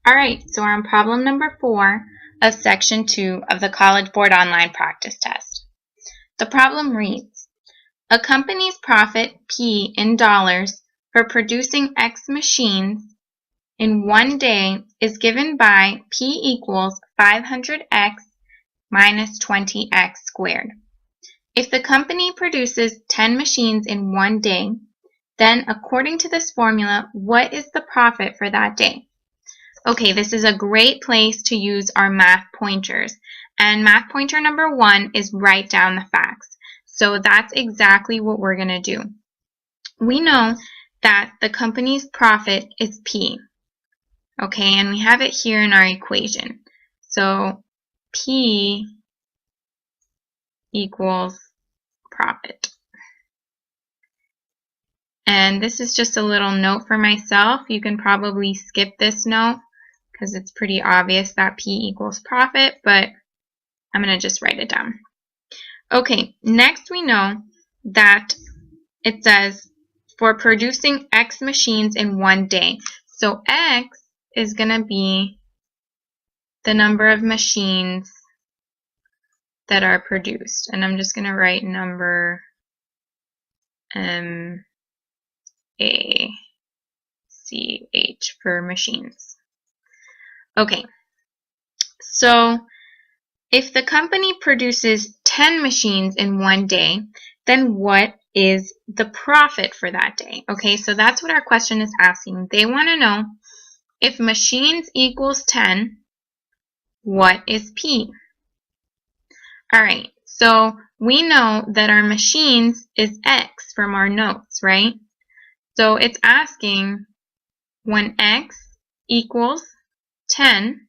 Alright, so we're on problem number 4 of section 2 of the College Board Online Practice Test. The problem reads, a company's profit P in dollars for producing X machines in one day is given by P equals 500X minus 20X squared. If the company produces 10 machines in one day, then according to this formula, what is the profit for that day? Okay, this is a great place to use our math pointers. And math pointer number 1 is write down the facts. So that's exactly what we're going to do. We know that the company's profit is P. Okay, and we have it here in our equation. So P equals profit. And this is just a little note for myself. You can probably skip this note because it's pretty obvious that P equals profit, but I'm going to just write it down. Okay, next we know that it says for producing X machines in one day. So X is going to be the number of machines that are produced. And I'm just going to write number M-A-C-H for machines. Okay, so if the company produces 10 machines in one day, then what is the profit for that day? Okay, so that's what our question is asking. They want to know if machines equals 10, what is P? Alright, so we know that our machines is X from our notes, right? So it's asking when X equals 10,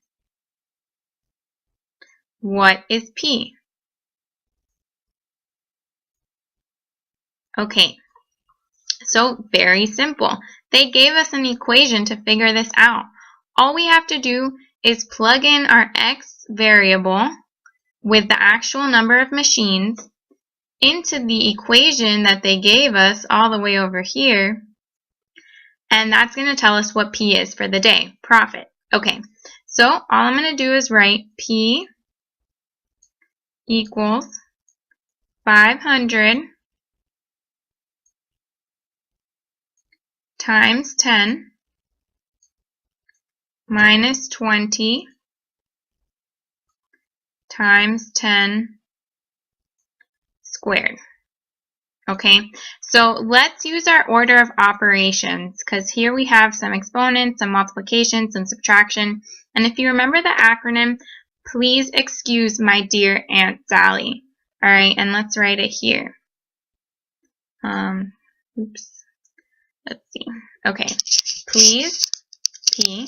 what is P? Okay, so very simple. They gave us an equation to figure this out. All we have to do is plug in our X variable with the actual number of machines into the equation that they gave us all the way over here, and that's going to tell us what P is for the day, profit. Okay, so all I'm going to do is write P equals 500 times 10 minus 20 times 10 squared. Okay, so let's use our order of operations because here we have some exponents, some multiplication, some subtraction. And if you remember the acronym, please excuse my dear Aunt Sally. Alright, and let's write it here. Oops. Let's see. Okay, please, P,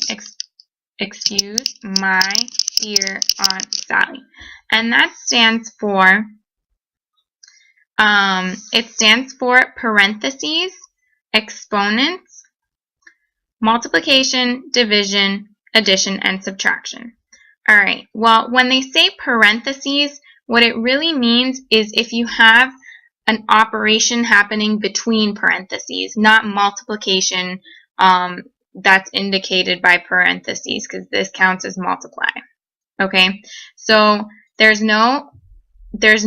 excuse my dear Aunt Sally. And that stands for parentheses, exponents, multiplication, division, addition, and subtraction. Alright, well, when they say parentheses, what it really means is if you have an operation happening between parentheses, not multiplication that's indicated by parentheses, because this counts as multiply. Okay, so there's no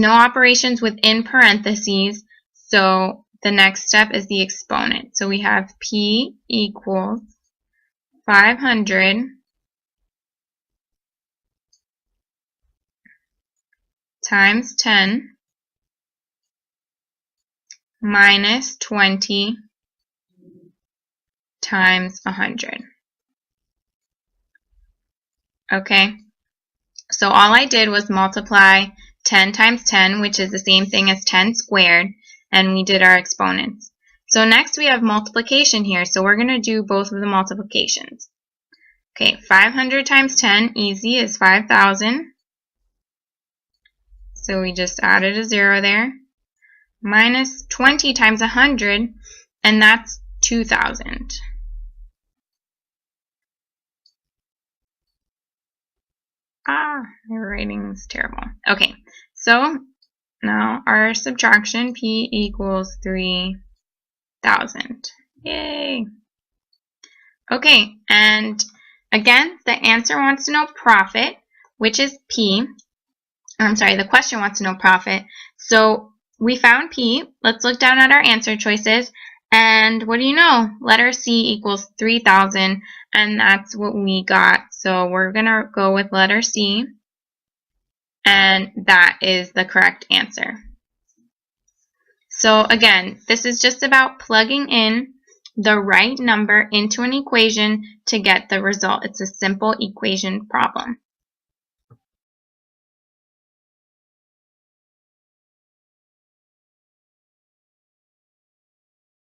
operations within parentheses, so the next step is the exponent. So we have P equals 500 times 10 minus 20 times 100. Okay, so all I did was multiply 10 times 10, which is the same thing as 10 squared, and we did our exponents. So next we have multiplication here, so we're going to do both of the multiplications. Okay, 500 times 10, easy, is 5,000. So we just added a 0 there. Minus 20 times 100, and that's 2,000. My writing's terrible. Okay, so now our subtraction, P equals 3,000. Yay! Okay, and Again, the answer wants to know profit, which is P. The question wants to know profit. So we found P. Let's look down at our answer choices. And what do you know? Letter C equals 3,000, and that's what we got. So we're going to go with letter C, and that is the correct answer. So again, this is just about plugging in the right number into an equation to get the result. It's a simple equation problem.